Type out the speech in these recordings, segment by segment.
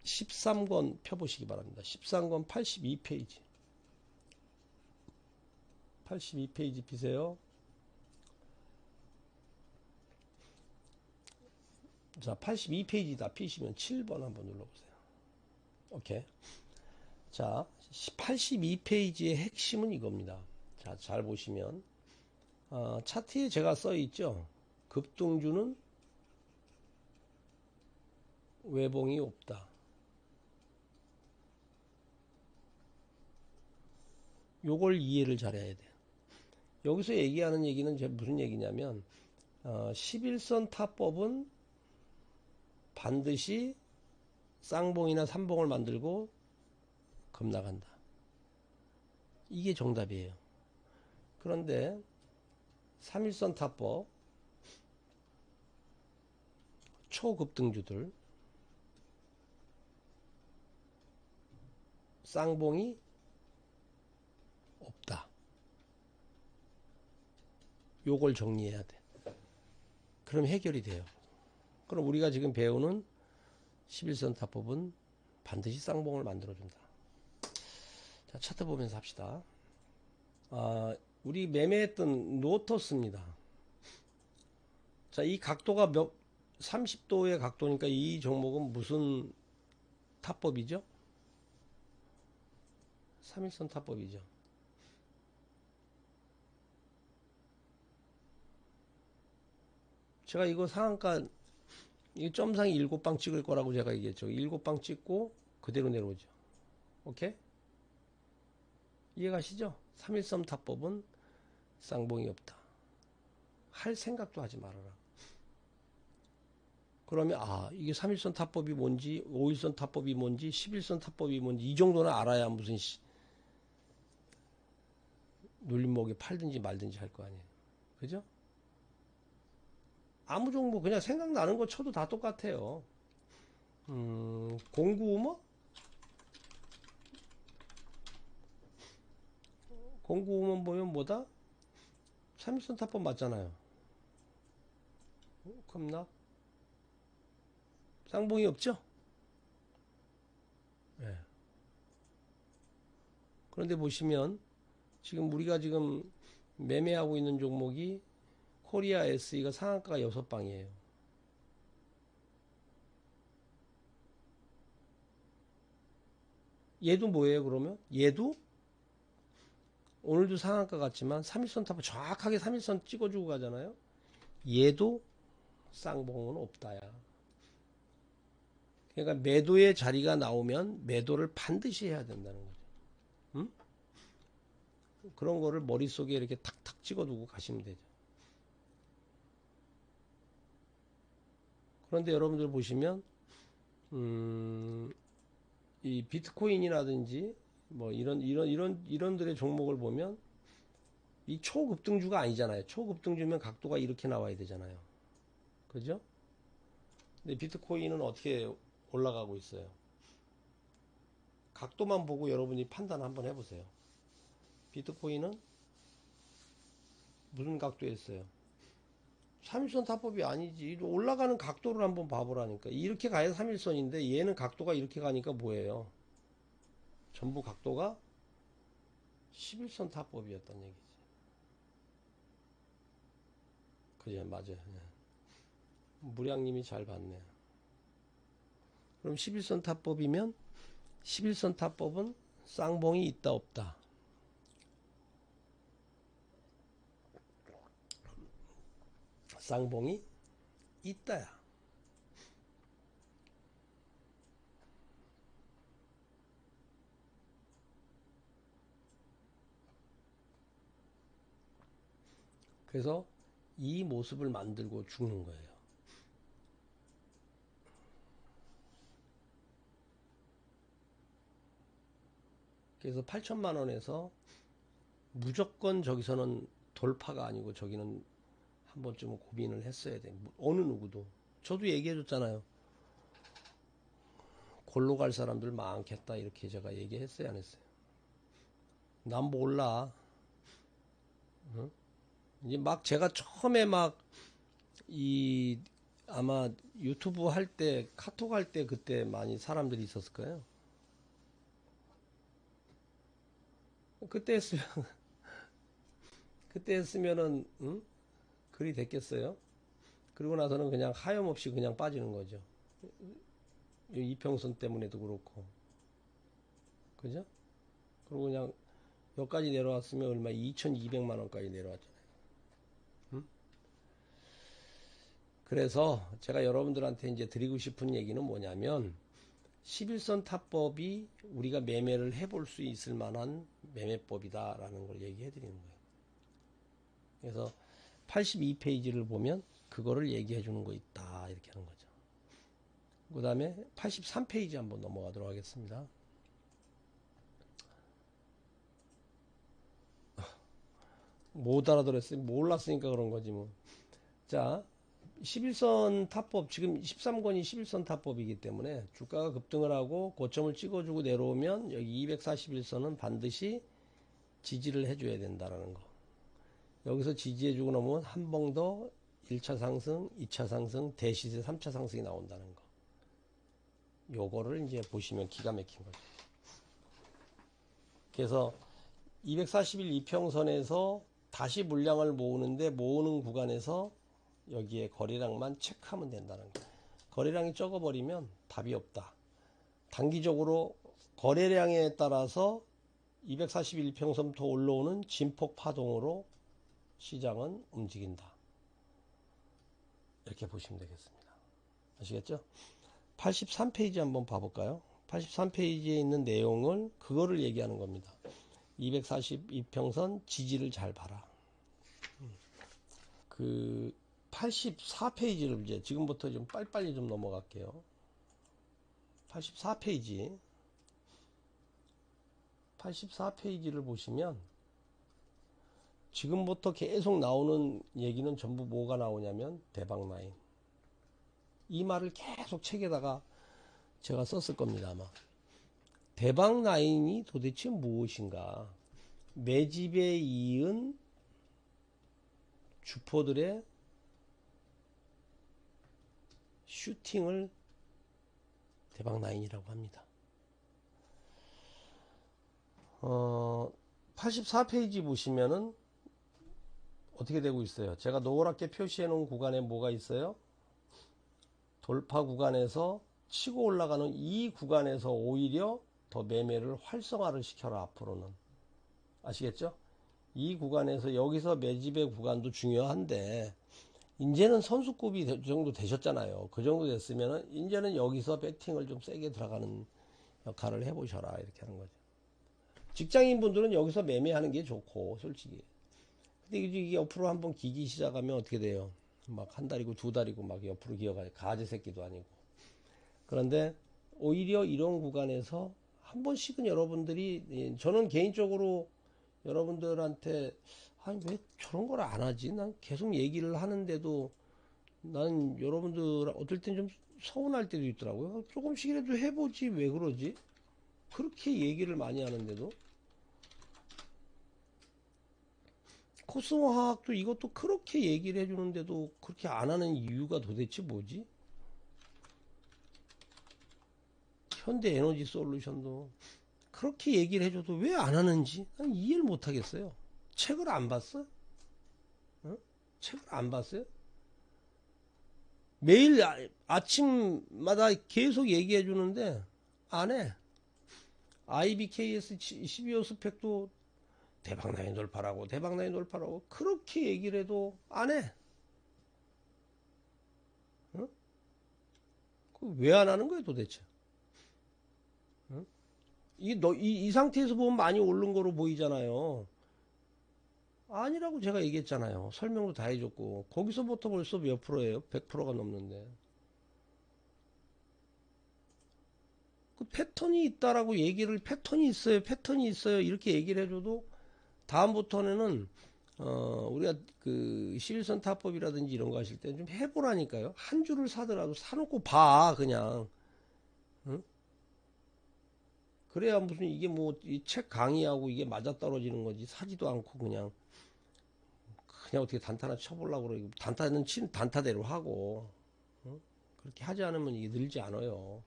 13권 펴보시기 바랍니다. 13권 82페이지. 82페이지 피세요. 자, 82페이지다 피시면 7번 한번 눌러보세요. 오케이. 자, 82페이지의 핵심은 이겁니다. 자, 잘 보시면 차트에 제가 써 있죠. 급등주는 외봉이 없다. 요걸 이해를 잘해야 돼요. 여기서 얘기하는 얘기는 무슨 얘기냐면 11선 타법은 반드시 쌍봉이나 삼봉을 만들고 급락한다. 이게 정답이에요. 그런데 3일선 타법 초급등주들 쌍봉이 없다. 요걸 정리해야 돼. 그럼 해결이 돼요. 그럼 우리가 지금 배우는 11선 타법은 반드시 쌍봉을 만들어준다. 자, 차트 보면서 합시다. 우리 매매했던 로터스입니다. 자, 이 각도가 30도의 각도니까 이 종목은 무슨 타법이죠? 3일선 타법이죠. 제가 이거 상한가 이 점상이 7방 찍을 거라고 제가 얘기했죠. 7방 찍고 그대로 내려오죠. 오케이? 이해가시죠? 3일선 타법은 쌍봉이 없다. 할 생각도 하지 말아라. 그러면 이게 3일선 타법이 뭔지 5일선 타법이 뭔지 11선 타법이 뭔지 이 정도는 알아야 무슨 눌림목에 팔든지 말든지 할 거 아니에요. 그죠? 아무 종목 그냥 생각나는 거 쳐도 다 똑같아요. 공구우머? 공구우먼 보면 뭐다? 3일선 타법 맞잖아요. 급락? 쌍봉이 없죠? 네. 그런데 보시면 지금 우리가 지금 매매하고 있는 종목이 코리아 SE가 상한가가 6방이에요. 얘도 뭐예요 그러면? 얘도 오늘도 상한가 같지만 3일선 타법 정확하게 3일선 찍어주고 가잖아요. 얘도 쌍봉은 없다야. 그러니까 매도의 자리가 나오면 매도를 반드시 해야 된다는 거죠. 응? 그런 거를 머릿속에 이렇게 탁탁 찍어두고 가시면 되죠. 그런데 여러분들 보시면 이 비트코인이라든지 뭐 이런들의 종목을 보면 이 초급등주가 아니잖아요. 초급등주면 각도가 이렇게 나와야 되잖아요. 그죠? 근데 비트코인은 어떻게 올라가고 있어요? 각도만 보고 여러분이 판단 한번 해보세요. 비트코인은 무슨 각도에 있어요? 3일선 타법이 아니지. 올라가는 각도를 한번 봐보라니까. 이렇게 가야 3일선인데 얘는 각도가 이렇게 가니까 뭐예요? 전부 각도가 11선 타법이었단 얘기지. 그죠? 맞아요. 무량님이 잘 봤네요. 그럼 11선 타법이면 11선 타법은 쌍봉이 있다 없다? 쌍봉이 있다야. 그래서 이 모습을 만들고 죽는 거예요. 그래서 8천만 원에서 무조건 저기서는 돌파가 아니고 저기는 한 번쯤은 고민을 했어야 돼. 어느 누구도. 저도 얘기해 줬잖아요. 골로 갈 사람들 많겠다 이렇게 제가 얘기했어요 안 했어요? 난 몰라. 응? 이제 막 제가 처음에 막 이 아마 유튜브 할 때, 카톡 할 때 그때 많이 사람들이 있었을 거예요. 그때 했으면, 그때 했으면은, 글이 됐겠어요? 그리고 나서는 그냥 하염없이 그냥 빠지는 거죠. 이평선 때문에도 그렇고. 그죠? 그리고 그냥 여기까지 내려왔으면 얼마? 2200만 원까지 내려왔잖아요. 그래서 제가 여러분들한테 이제 드리고 싶은 얘기는 뭐냐면, 11선 타법이 우리가 매매를 해볼 수 있을 만한 매매법이다라는 걸 얘기해 드리는 거예요. 그래서 82페이지를 보면 그거를 얘기해 주는 거 있다 이렇게 하는 거죠. 그 다음에 83페이지 한번 넘어가도록 하겠습니다. 못 알아들었어요. 몰랐으니까 그런 거지 뭐. 자, 11선 타법, 지금 13권이 11선 타법이기 때문에 주가가 급등을 하고 고점을 찍어주고 내려오면 여기 241선은 반드시 지지를 해줘야 된다라는 거. 여기서 지지해주고 넘으면 한 번 더 1차 상승, 2차 상승, 대시세 3차 상승이 나온다는 거. 요거를 이제 보시면 기가 막힌 거죠. 그래서 241 이평선에서 다시 물량을 모으는데 모으는 구간에서 여기에 거래량만 체크하면 된다는 거예요. 거래량이 적어버리면 답이 없다. 단기적으로 거래량에 따라서 241 평선부터 올라오는 진폭 파동으로 시장은 움직인다. 이렇게 보시면 되겠습니다. 아시겠죠? 83페이지 한번 봐볼까요? 83페이지에 있는 내용을 그거를 얘기하는 겁니다. 242평선 지지를 잘 봐라. 그 84페이지를 이제 지금부터 좀 빨리빨리 좀 넘어갈게요. 84페이지 84페이지를 보시면 지금부터 계속 나오는 얘기는 전부 뭐가 나오냐면 대박라인. 이 말을 계속 책에다가 제가 썼을 겁니다 아마. 대박라인이 도대체 무엇인가. 매집에 이은 주포들의 슈팅을 대박라인이라고 합니다. 84페이지 보시면은 어떻게 되고 있어요? 제가 노랗게 표시해 놓은 구간에 뭐가 있어요? 돌파 구간에서 치고 올라가는 이 구간에서 오히려 더 매매를 활성화를 시켜라 앞으로는. 아시겠죠? 이 구간에서 여기서 매집의 구간도 중요한데 이제는 선수급이 정도 되셨잖아요. 그 정도 됐으면은 이제는 여기서 배팅을 좀 세게 들어가는 역할을 해보셔라 이렇게 하는 거죠. 직장인 분들은 여기서 매매하는 게 좋고 솔직히. 근데 이게 옆으로 한번 기기 시작하면 어떻게 돼요? 막 한 달이고 두 달이고 막 옆으로 기어가요. 가지 새끼도 아니고. 그런데 오히려 이런 구간에서 한 번씩은 여러분들이, 저는 개인적으로 여러분들한테 아니 왜 저런 걸 안 하지? 난 계속 얘기를 하는데도 난 여러분들 어떨 땐 좀 서운할 때도 있더라고요. 조금씩이라도 해보지 왜 그러지? 그렇게 얘기를 많이 하는데도. 코스모화학도 이것도 그렇게 얘기를 해주는데도 그렇게 안 하는 이유가 도대체 뭐지? 현대에너지 솔루션도 그렇게 얘기를 해줘도 왜 안 하는지 난 이해를 못 하겠어요. 책을 안 봤어? 어? 책을 안 봤어요? 매일 아침마다 계속 얘기해 주는데 안 해. IBKS 12호 스펙도 대박나인 돌파라고 대박나인 돌파라고 그렇게 얘기를 해도 안 해. 어? 왜 안 하는 거야 도대체? 어? 이 상태에서 보면 많이 오른 거로 보이잖아요. 아니라고 제가 얘기했잖아요. 설명도 다 해줬고 거기서부터 벌써 몇 프로예요? 100%가 넘는데. 그 패턴이 있다라고 얘기를 패턴이 있어요 이렇게 얘기를 해줘도 다음부터는 우리가 그 11선 타법이라든지 이런 거 하실 때 좀 해보라니까요. 한 줄을 사더라도 사놓고 봐 그냥. 응? 그래야 무슨 이게 뭐 이 책 강의하고 이게 맞아떨어지는 거지. 사지도 않고 그냥 어떻게 단타나 쳐보려고 그러고 단타는 친 단타대로 하고. 그렇게 하지 않으면 이게 늘지 않아요.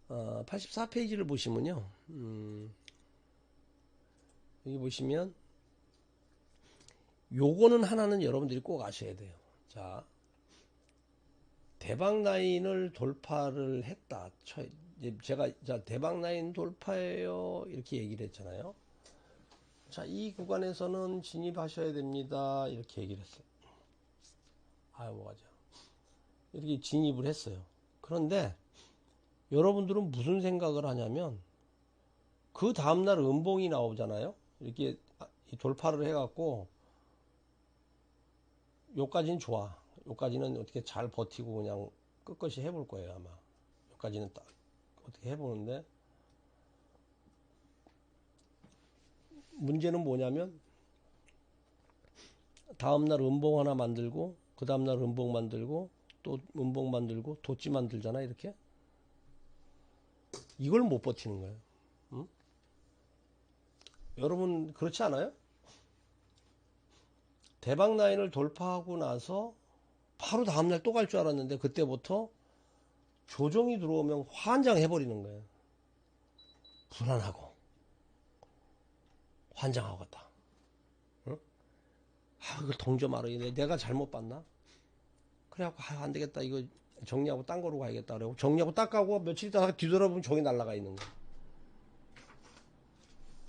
84페이지를 보시면요. 여기 보시면 요거는 하나는 여러분들이 꼭 아셔야 돼요. 자, 대박 라인을 돌파를 했다. 제가 자 대박 라인 돌파예요 이렇게 얘기를 했잖아요. 자, 이 구간에서는 진입하셔야 됩니다 이렇게 얘기를 했어요. 아유 뭐가죠. 이렇게 진입을 했어요. 그런데 여러분들은 무슨 생각을 하냐면 그 다음날 음봉이 나오잖아요. 이렇게 돌파를 해갖고 요까지는 좋아. 요까지는 어떻게 잘 버티고 그냥 끝끝이 해볼 거예요 아마. 요까지는 딱 어떻게 해보는데 문제는 뭐냐면 다음날 음봉 하나 만들고 그 다음날 음봉 만들고 또 음봉 만들고 도치 만들잖아 이렇게. 이걸 못 버티는 거예요. 응? 여러분 그렇지 않아요? 대박 라인을 돌파하고 나서 바로 다음날 또 갈 줄 알았는데 그때부터 조정이 들어오면 환장해버리는 거예요. 불안하고 환장하고 갔다. 응? 이걸 동조 말아야 내가 잘못 봤나? 그래갖고 안 되겠다 이거 정리하고 딴 거로 가야겠다 그래고 정리하고 딱 가고 며칠 있다가 뒤돌아보면 종이 날아가 있는 거야.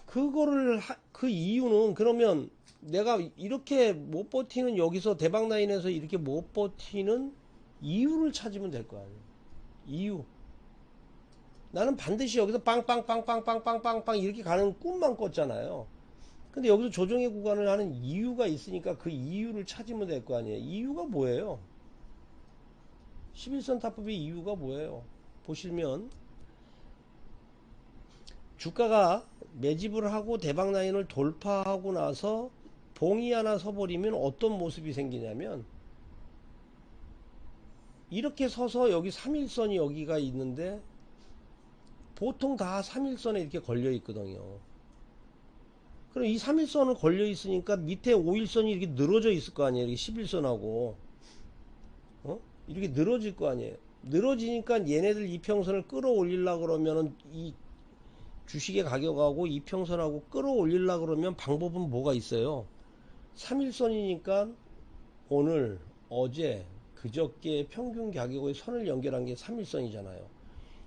그거를 그 이유는 그러면 내가 이렇게 못 버티는 여기서 대박 라인에서 이렇게 못 버티는 이유를 찾으면 될 거 아니에요. 이유. 나는 반드시 여기서 빵빵빵빵빵빵빵빵 이렇게 가는 꿈만 꿨잖아요. 근데 여기서 조정의 구간을 하는 이유가 있으니까 그 이유를 찾으면 될 거 아니에요. 이유가 뭐예요? 11선 타법의 이유가 뭐예요? 보시면 주가가 매집을 하고 대박 라인을 돌파하고 나서 봉이 하나 서버리면 어떤 모습이 생기냐면 이렇게 서서 여기 3일선이 여기가 있는데 보통 다 3일선에 이렇게 걸려 있거든요. 그럼 이 3일선은 걸려 있으니까 밑에 5일선이 이렇게 늘어져 있을 거 아니에요. 이렇게 11선하고 이렇게 늘어질 거 아니에요. 늘어지니까 얘네들 이평선을 끌어올리려고 그러면은 이 주식의 가격하고 이평선하고 끌어올리려고 그러면 방법은 뭐가 있어요? 3일선이니까 오늘, 어제, 그저께 평균 가격의 선을 연결한 게 3일선이잖아요.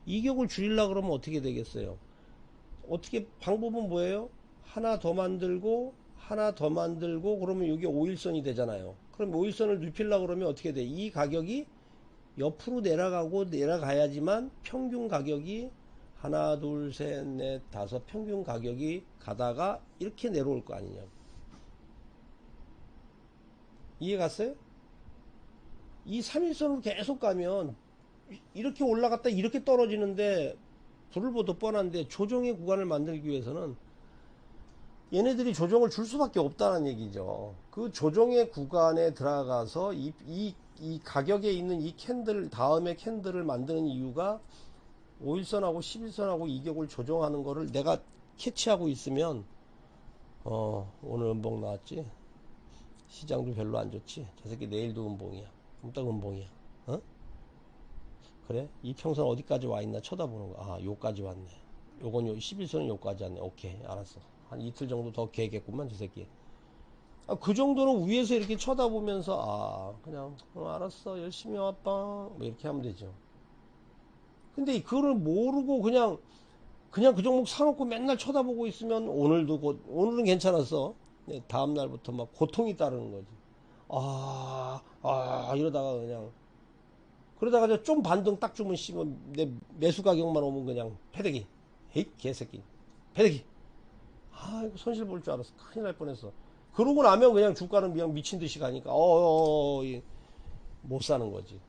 이격을 줄이려고 그러면 어떻게 되겠어요? 어떻게 방법은 뭐예요? 하나 더 만들고 하나 더 만들고 그러면 이게 5일선이 되잖아요. 그럼 5일선을 눕히려고 그러면 어떻게 돼? 이 가격이 옆으로 내려가고 내려가야지만 평균 가격이 하나 둘 셋 넷 다섯 평균 가격이 가다가 이렇게 내려올 거 아니냐. 이해 갔어요? 이 3일선으로 계속 가면 이렇게 올라갔다 이렇게 떨어지는데 불을 보듯 뻔한데 조정의 구간을 만들기 위해서는 얘네들이 조정을 줄 수밖에 없다는 얘기죠. 그 조정의 구간에 들어가서 이 가격에 있는 이 캔들 다음에 캔들을 만드는 이유가 5일선하고 11선하고 이격을 조정하는 거를 내가 캐치하고 있으면 오늘 음봉 나왔지? 시장도 별로 안 좋지? 저 새끼 내일도 음봉이야. 딱 음봉이야. 그래? 이평선 어디까지 와 있나 쳐다보는 거야. 요까지 왔네. 요건 11선은 요까지 왔네. 오케이, 알았어. 한 이틀 정도 더 개겠구만 저 새끼. 그 정도는 위에서 이렇게 쳐다보면서 그냥 알았어 열심히 와봐 뭐 이렇게 하면 되죠. 근데 그거를 모르고 그냥 그 종목 사놓고 맨날 쳐다보고 있으면 오늘은 괜찮았어. 다음 날부터 막 고통이 따르는 거지. 이러다가 그냥 그러다가 좀 반등 딱 주면 씹으면 내 매수 가격만 오면 그냥 패대기. 에이 개새끼 패대기. 이거 손실 볼 줄 알았어. 큰일 날 뻔했어. 그러고 나면 그냥 주가는 그냥 미친 듯이 가니까 못 사는 거지.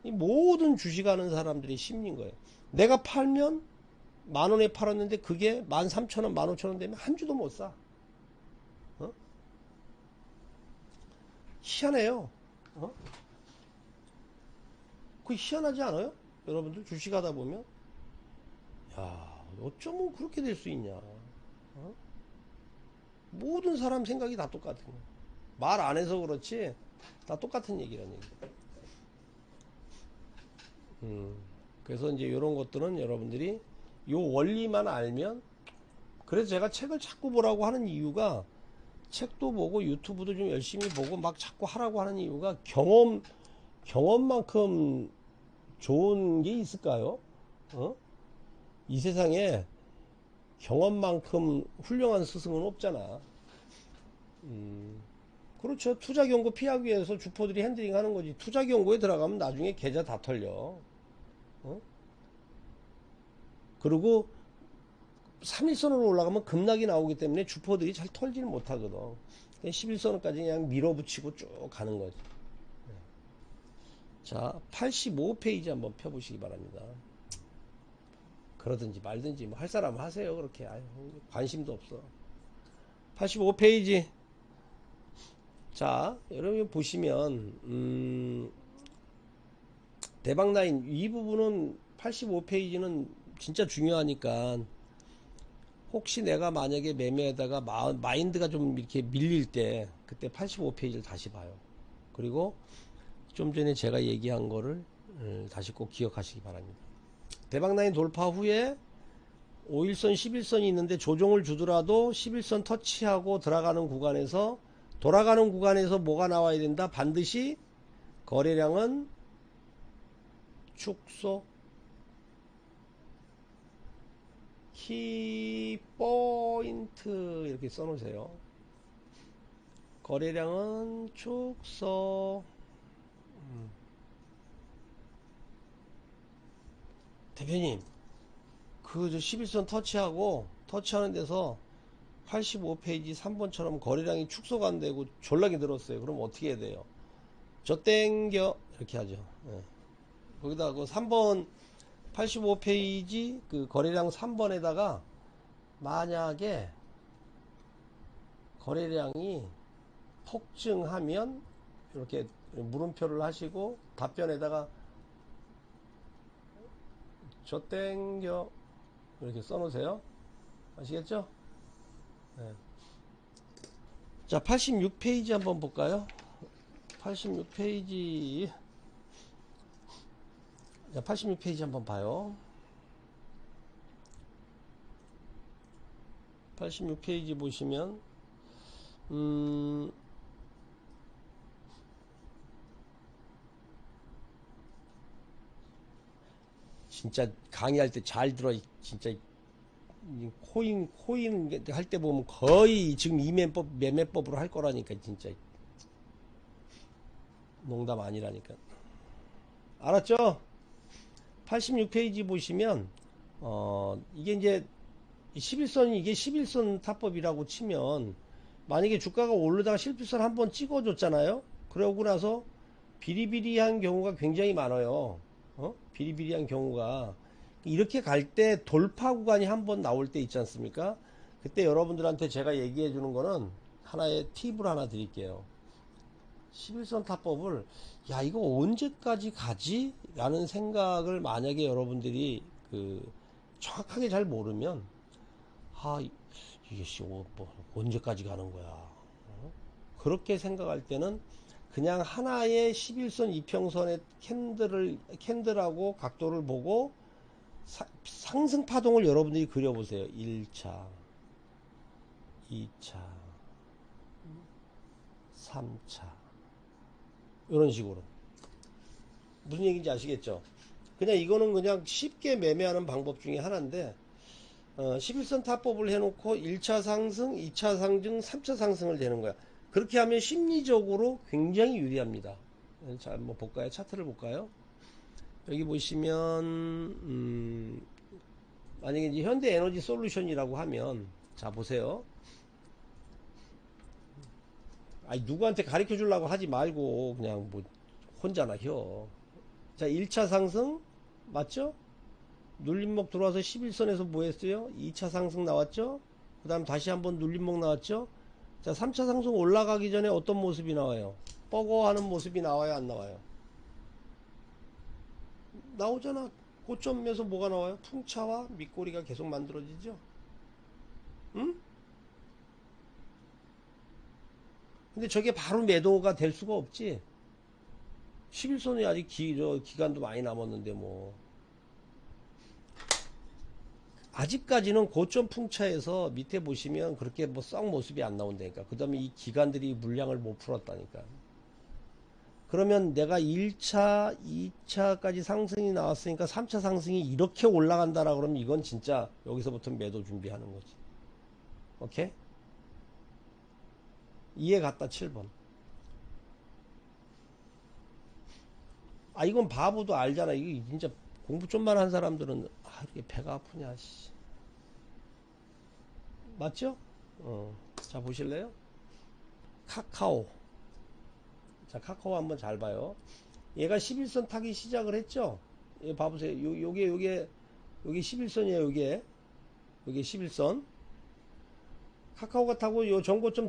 이 모든 주식하는 사람들의 심리인 거예요. 내가 팔면 10,000원에 팔았는데 그게 13,000원, 15,000원 되면 한 주도 못 사. 희한해요. 그 희한하지 않아요? 여러분들 주식하다 보면 야 어쩌면 그렇게 될 수 있냐. 모든 사람 생각이 다 똑같은 거야. 말 안 해서 그렇지 다 똑같은 얘기라는 얘기. 그래서 이제 이런 것들은 여러분들이 요 원리만 알면, 그래서 제가 책을 자꾸 보라고 하는 이유가, 책도 보고 유튜브도 좀 열심히 보고 막 자꾸 하라고 하는 이유가, 경험만큼 좋은 게 있을까요? 어? 이 세상에 경험만큼 훌륭한 스승은 없잖아. 그렇죠. 투자 경고 피하기 위해서 주포들이 핸들링 하는 거지. 투자 경고에 들어가면 나중에 계좌 다 털려. 어? 그리고 3일선으로 올라가면 급락이 나오기 때문에 주포들이 잘 털지를 못하거든. 11선까지 그냥 밀어붙이고 쭉 가는 거지. 자, 85페이지 한번 펴보시기 바랍니다. 그러든지 말든지 뭐 할 사람 하세요. 그렇게. 아유, 관심도 없어. 85페이지. 자, 여러분 보시면 대박라인 이 부분은 85페이지는 진짜 중요하니까, 혹시 내가 만약에 매매하다가 마인드가 좀 이렇게 밀릴 때 그때 85페이지를 다시 봐요. 그리고 좀 전에 제가 얘기한 거를 다시 꼭 기억하시기 바랍니다. 대박라인 돌파 후에 5일선 11선이 있는데 조정을 주더라도 11선 터치하고 들어가는 구간에서, 돌아가는 구간에서 뭐가 나와야 된다? 반드시 거래량은 축소, 키포인트 이렇게 써놓으세요. 거래량은 축소. 대표님, 그 저 11선 터치하는 데서 85페이지 3번처럼 거래량이 축소가 안 되고 졸라게 늘었어요. 그럼 어떻게 해야 돼요? 저 땡겨 이렇게 하죠. 예. 거기다 그 3번 85페이지 그 거래량 3번에다가 만약에 거래량이 폭증하면 이렇게 물음표를 하시고 답변에다가 저 땡겨 이렇게 써놓으세요. 아시겠죠? 네. 자, 86페이지 한번 볼까요? 86페이지. 자, 86페이지 한번 봐요. 86페이지 보시면 진짜 강의할 때 잘 들어. 진짜 코인 할 때 보면 거의 지금 매매법으로 할 거라니까. 진짜 농담 아니라니까. 알았죠? 86페이지 보시면 이게 이제 11선이, 이게 11선 타법이라고 치면, 만약에 주가가 오르다가 11선 한번 찍어줬잖아요. 그러고 나서 비리비리한 경우가 굉장히 많아요. 비리비리한 경우가 이렇게 갈 때 돌파 구간이 한번 나올 때 있지 않습니까? 그때 여러분들한테 제가 얘기해 주는 거는 하나의 팁을 하나 드릴게요. 11선 타법을, 야, 이거 언제까지 가지? 라는 생각을 만약에 여러분들이 정확하게 잘 모르면, 아, 이게 뭐 언제까지 가는 거야? 그렇게 생각할 때는 그냥 하나의 11선 이평선의 캔들하고 각도를 보고 상승 파동을 여러분들이 그려보세요. 1차, 2차, 3차. 이런 식으로. 무슨 얘기인지 아시겠죠? 그냥 이거는 그냥 쉽게 매매하는 방법 중에 하나인데, 11선 타법을 해놓고 1차 상승, 2차 상승, 3차 상승을 되는 거야. 그렇게 하면 심리적으로 굉장히 유리합니다. 자, 한번 볼까요? 차트를 볼까요? 여기 보시면 만약에 이제 현대에너지 솔루션이라고 하면, 자 보세요. 아니, 누구한테 가르쳐 주려고 하지 말고 그냥 뭐 혼자나 혀. 자, 1차 상승 맞죠? 눌림목 들어와서 11선에서 뭐 했어요? 2차 상승 나왔죠? 그 다음 다시 한번 눌림목 나왔죠? 자, 3차 상승 올라가기 전에 어떤 모습이 나와요? 뻐거하는 모습이 나와요? 안 나와요? 나오잖아. 고점에서 뭐가 나와요? 풍차와 밑꼬리가 계속 만들어지죠? 응? 근데 저게 바로 매도가 될 수가 없지. 11선이 아직 기간도 많이 남았는데 뭐 아직까지는 고점 풍차에서 밑에 보시면 그렇게 뭐 썩 모습이 안 나온다니까. 그 다음에 이 기관들이 물량을 못 풀었다니까. 그러면 내가 1차, 2차까지 상승이 나왔으니까 3차 상승이 이렇게 올라간다라 그러면 이건 진짜 여기서부터 매도 준비하는 거지. 오케이? 이해 갔다 7번. 아, 이건 바보도 알잖아. 이거 진짜 공부 좀만 한 사람들은, 아, 이게 배가 아프냐, 씨. 맞죠? 자, 보실래요? 카카오. 자, 카카오 한번 잘 봐요. 얘가 11선 타기 시작을 했죠? 얘 봐보세요. 요게 11선이에요, 요게 11선. 카카오가 타고 요 전고점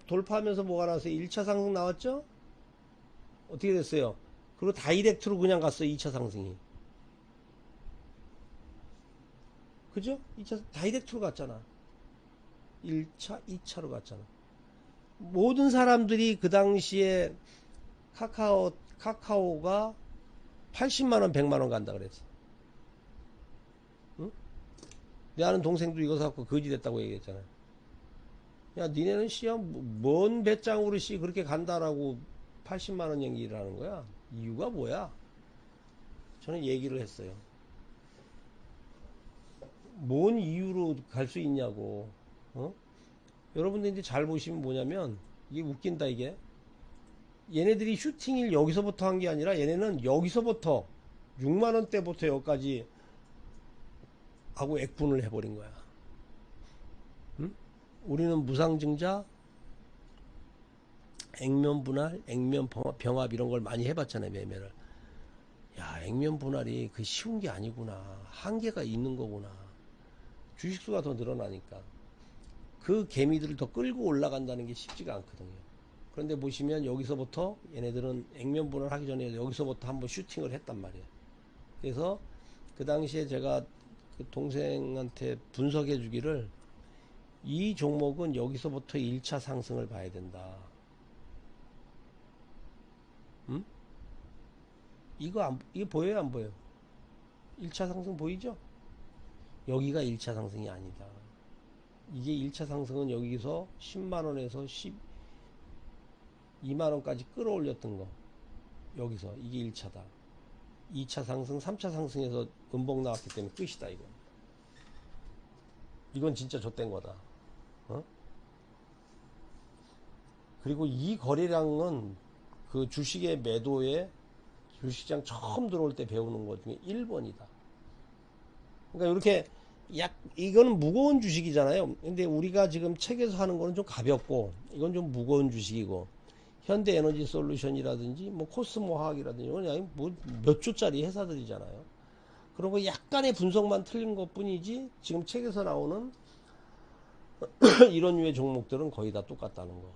돌파하면서 뭐가 나왔어요? 1차 상승 나왔죠? 어떻게 됐어요? 그리고 다이렉트로 그냥 갔어요, 2차 상승이. 그죠? 2차, 다이렉트로 갔잖아. 1차, 2차로 갔잖아. 모든 사람들이 그 당시에 카카오가 80만원, 100만원 간다 그랬어. 응? 내 아는 동생도 이거 사갖고 거지 됐다고 얘기했잖아. 야, 니네는 씨야, 뭔 배짱으로 씨 그렇게 간다라고 80만원 얘기를 하는 거야? 이유가 뭐야? 저는 얘기를 했어요. 뭔 이유로 갈 수 있냐고. 어? 여러분들 이제 잘 보시면 뭐냐면, 이게 웃긴다, 이게. 얘네들이 슈팅을 여기서부터 한 게 아니라 얘네는 여기서부터 6만원대부터 여기까지 하고 액분을 해버린 거야. 응? 우리는 무상증자, 액면 분할, 액면 병합 이런 걸 많이 해봤잖아요, 매매를. 야, 액면 분할이 그 쉬운 게 아니구나. 한계가 있는 거구나. 주식수가 더 늘어나니까. 그 개미들을 더 끌고 올라간다는 게 쉽지가 않거든요. 그런데 보시면 여기서부터 얘네들은 액면 분할 하기 전에 여기서부터 한번 슈팅을 했단 말이에요. 그래서 그 당시에 제가 그 동생한테 분석해 주기를 이 종목은 여기서부터 1차 상승을 봐야 된다. 음? 이게 보여요, 안 보여요? 1차 상승 보이죠? 여기가 1차 상승이 아니다. 이게 1차 상승은 여기서 10만원에서 12만원까지 끌어올렸던 거. 여기서 이게 1차다. 2차 상승, 3차 상승에서 음봉 나왔기 때문에 끝이다, 이거. 이건 진짜 좆된 거다. 어? 그리고 이 거래량은 그 주식의 매도에 주식장 처음 들어올 때 배우는 것 중에 1번이다. 그러니까 이렇게 이거는 무거운 주식이잖아요. 근데 우리가 지금 책에서 하는 거는 좀 가볍고, 이건 좀 무거운 주식이고, 현대에너지 솔루션이라든지, 뭐 코스모 화학이라든지, 이건 그냥 뭐 몇 조짜리 회사들이잖아요. 그런 거 약간의 분석만 틀린 것 뿐이지, 지금 책에서 나오는 이런 류의 종목들은 거의 다 똑같다는 거.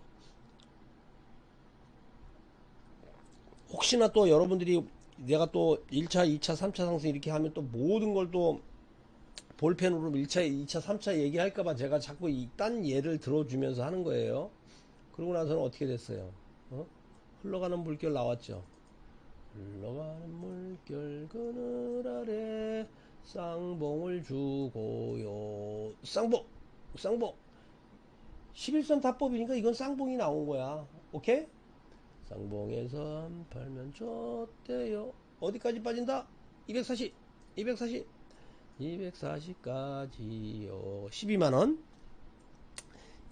혹시나 또 여러분들이 내가 또 1차, 2차, 3차 상승 이렇게 하면 또 모든 걸 또 볼펜으로 1차, 2차, 3차 얘기할까봐 제가 자꾸 딴 예를 들어주면서 하는 거예요. 그러고 나서는 어떻게 됐어요? 어? 흘러가는 물결 나왔죠. 흘러가는 물결 그늘 아래 쌍봉을 주고요. 쌍봉 11선 타법이니까 이건 쌍봉이 나온 거야. 오케이? 쌍봉에서 안 팔면 좋대요. 어디까지 빠진다? 240 240까지요. 12만원.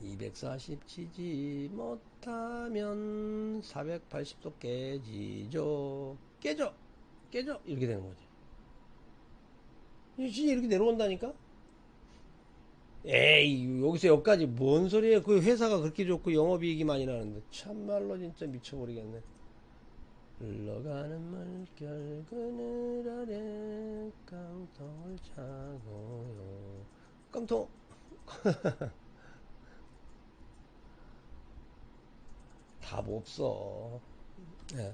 240 치지 못하면 480도 깨지죠. 깨져 이렇게 되는 거지. 진짜 이렇게 내려온다니까. 에이, 여기서 여기까지 뭔 소리예요. 그 회사가 그렇게 좋고 영업이익이 많이 나는데 참말로 진짜 미쳐버리겠네. 흘러가는 물결 그늘 아래 깡통을 차고요. 깡통. 답 없어. 네.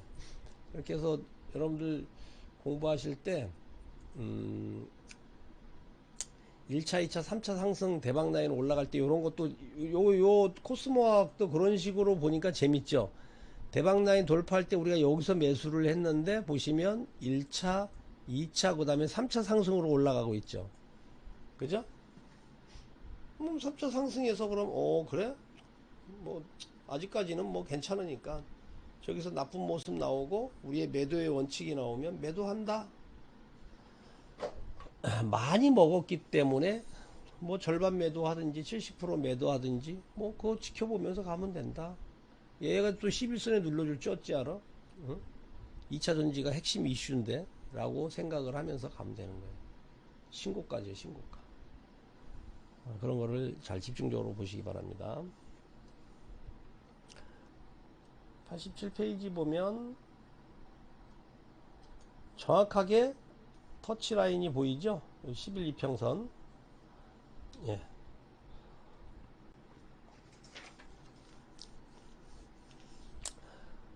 이렇게 해서 여러분들 공부하실 때 1차, 2차, 3차 상승 대박 라인 올라갈 때 이런 것도 요 코스모학도 그런 식으로 보니까 재밌죠. 대박 라인 돌파할 때 우리가 여기서 매수를 했는데 보시면 1차, 2차, 그 다음에 3차 상승으로 올라가고 있죠. 그죠? 3차 상승해서 그럼 그래? 뭐 아직까지는 뭐 괜찮으니까 저기서 나쁜 모습 나오고 우리의 매도의 원칙이 나오면 매도한다. 많이 먹었기 때문에 뭐 절반 매도하든지 70% 매도하든지 뭐 그거 지켜보면서 가면 된다. 얘가 또 11선에 눌러줄 줄 어찌 알아? 응? 2차 전지가 핵심 이슈인데 라고 생각을 하면서 가면 되는 거예요. 신고가죠, 신고가. 그런 거를 잘 집중적으로 보시기 바랍니다. 87페이지 보면 정확하게 터치라인이 보이죠? 11 이평선. 예.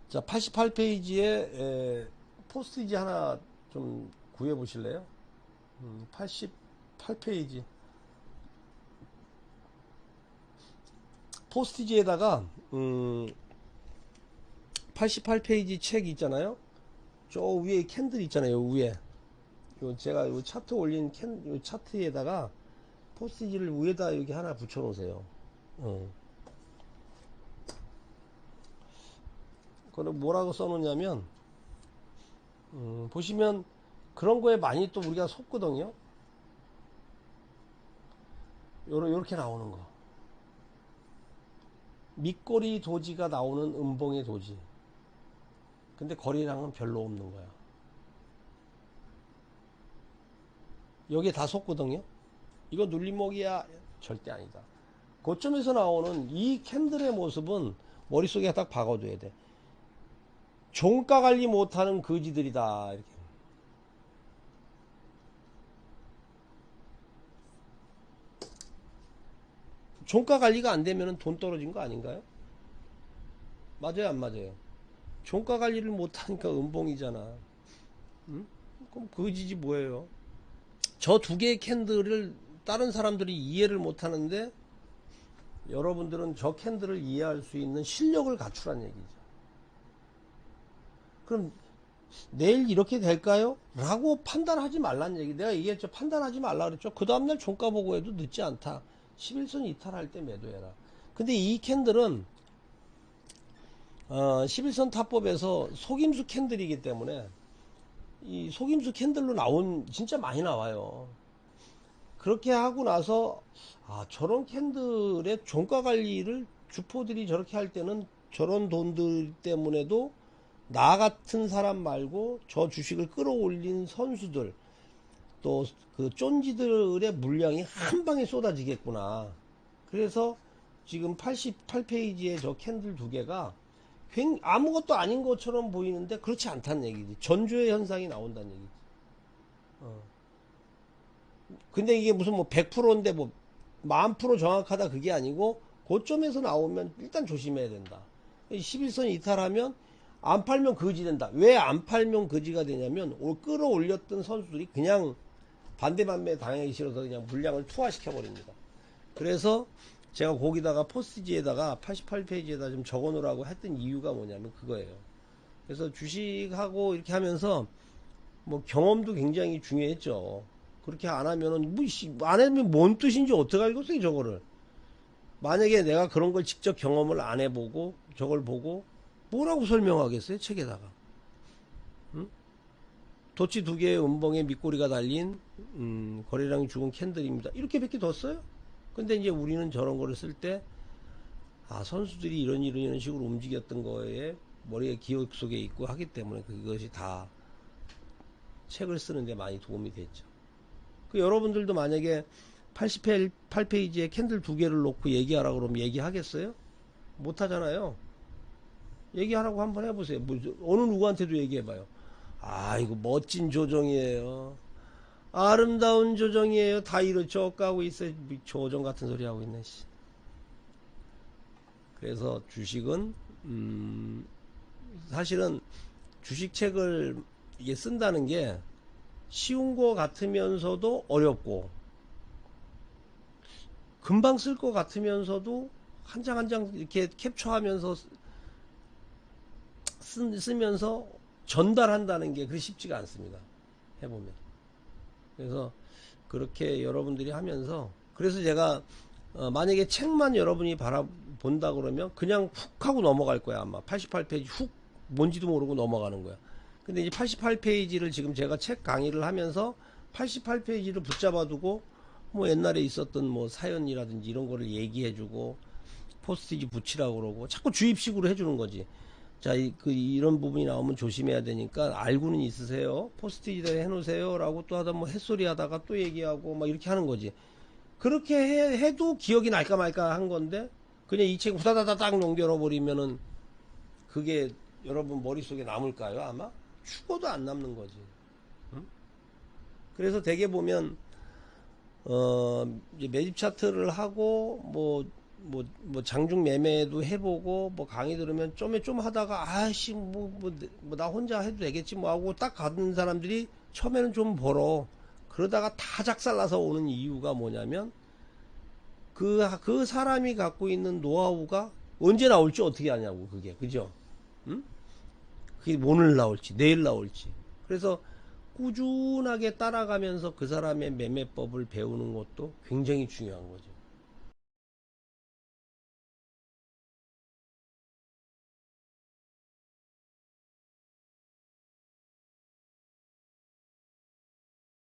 자, 88페이지에 포스트이지 하나 좀 구해 보실래요? 88페이지. 포스트지에다가 88페이지 책 있잖아요. 저 위에 캔들 있잖아요. 위에 제가 요 차트 올린 요 차트에다가 포스트지를 위에다 여기 하나 붙여 놓으세요. 그럼 뭐라고 써 놓냐면 보시면 그런 거에 많이 또 우리가 속거든요. 요렇게 나오는 거. 밑꼬리 도지가 나오는 음봉의 도지. 근데 거래량은 별로 없는 거야. 여기에 다 속거든요. 이거 눌림목이야? 절대 아니다. 고점에서 나오는 이 캔들의 모습은 머릿속에 딱 박아둬야 돼. 종가 관리 못하는 거지들이다. 이렇게. 종가 관리가 안 되면 돈 떨어진 거 아닌가요? 맞아요, 안 맞아요? 종가 관리를 못하니까 음봉이잖아. 응? 그럼 거지지 뭐예요? 저 두 개의 캔들을 다른 사람들이 이해를 못하는데 여러분들은 저 캔들을 이해할 수 있는 실력을 갖추란 얘기죠. 그럼 내일 이렇게 될까요? 라고 판단하지 말란 얘기. 내가 얘기했죠. 판단하지 말라 그랬죠. 그 다음날 종가 보고 해도 늦지 않다. 11선 이탈할 때 매도해라. 근데 이 캔들은 11선 타법에서 속임수 캔들이기 때문에 이 속임수 캔들로 나온 진짜 많이 나와요. 그렇게 하고 나서 저런 캔들의 종가 관리를 주포들이 저렇게 할 때는 저런 돈들 때문에도 나 같은 사람 말고 저 주식을 끌어올린 선수들 또 그 쫀지들의 물량이 한 방에 쏟아지겠구나. 그래서 지금 88페이지에 저 캔들 두 개가 아무것도 아닌 것처럼 보이는데 그렇지 않다는 얘기지. 전조의 현상이 나온다는 얘기지. 근데 이게 무슨 뭐 100%인데 뭐 10,000% 정확하다 그게 아니고 고점에서 나오면 일단 조심해야 된다. 11선 이탈하면 안 팔면 거지 된다. 왜 안 팔면 거지가 되냐면 끌어올렸던 선수들이 그냥 반대반매 당하기 싫어서 그냥 물량을 투하시켜 버립니다. 그래서 제가 거기다가 포스트지에다가 88페이지에다 좀 적어 놓으라고 했던 이유가 뭐냐면 그거예요. 그래서 주식하고 이렇게 하면서 뭐 경험도 굉장히 중요했죠. 그렇게 안 하면은 안 하면 뭔 뜻인지 어떻게 알겠어요 저거를. 만약에 내가 그런 걸 직접 경험을 안 해보고 저걸 보고 뭐라고 설명하겠어요 책에다가. 응? 도치 두 개의 음봉에 밑꼬리가 달린 거래량이 죽은 캔들입니다. 이렇게 밖에 뒀어요? 근데 이제 우리는 저런 거를 쓸 때 선수들이 이런 식으로 움직였던 거에 머리에 기억 속에 있고 하기 때문에 그것이 다 책을 쓰는데 많이 도움이 됐죠. 여러분들도 만약에 88페이지에 캔들 두 개를 놓고 얘기하라고 그러면 얘기하겠어요? 못하잖아요. 얘기하라고 한번 해보세요. 어느 누구한테도 얘기해봐요. 이거 멋진 조정이에요. 아름다운 조정이에요. 다 이렇게 까고 있어요. 조정 같은 소리 하고 있네. 그래서 주식은 사실은 주식책을 이게 쓴다는 게 쉬운 거 같으면서도 어렵고 금방 쓸 거 같으면서도 한 장 한 장 이렇게 캡처하면서 쓰면서 전달한다는 게 그리 쉽지가 않습니다. 해보면. 그래서 그렇게 여러분들이 하면서, 그래서 제가 만약에 책만 여러분이 바라본다 그러면 그냥 훅 하고 넘어갈 거야. 아마 88페이지 훅 뭔지도 모르고 넘어가는 거야. 근데 이제 88페이지를 지금 제가 책 강의를 하면서 88페이지를 붙잡아두고 뭐 옛날에 있었던 뭐 사연이라든지 이런 거를 얘기해주고 포스트잇 붙이라고 그러고 자꾸 주입식으로 해주는 거지. 자, 이런 부분이 나오면 조심해야 되니까 알고는 있으세요. 포스트잇에 해놓으세요. 라고 또 하다 뭐 햇소리 하다가 또 얘기하고 막 이렇게 하는 거지. 그렇게 해도 기억이 날까 말까 한 건데 그냥 이 책 후다다다딱 넘겨러 버리면은 그게 여러분 머릿속에 남을까요? 아마 죽어도 안 남는 거지. 응? 그래서 대개 보면 이제 매집 차트를 하고 뭐 장중 매매도 해보고 뭐 강의 들으면 좀 하다가 아씨 나 혼자 해도 되겠지 뭐 하고 딱 가는 사람들이 처음에는 좀 벌어. 그러다가 다 작살나서 오는 이유가 뭐냐면 그 사람이 갖고 있는 노하우가 언제 나올지 어떻게 아냐고. 그게 그죠? 응? 그게 오늘 나올지 내일 나올지. 그래서 꾸준하게 따라가면서 그 사람의 매매법을 배우는 것도 굉장히 중요한 거죠.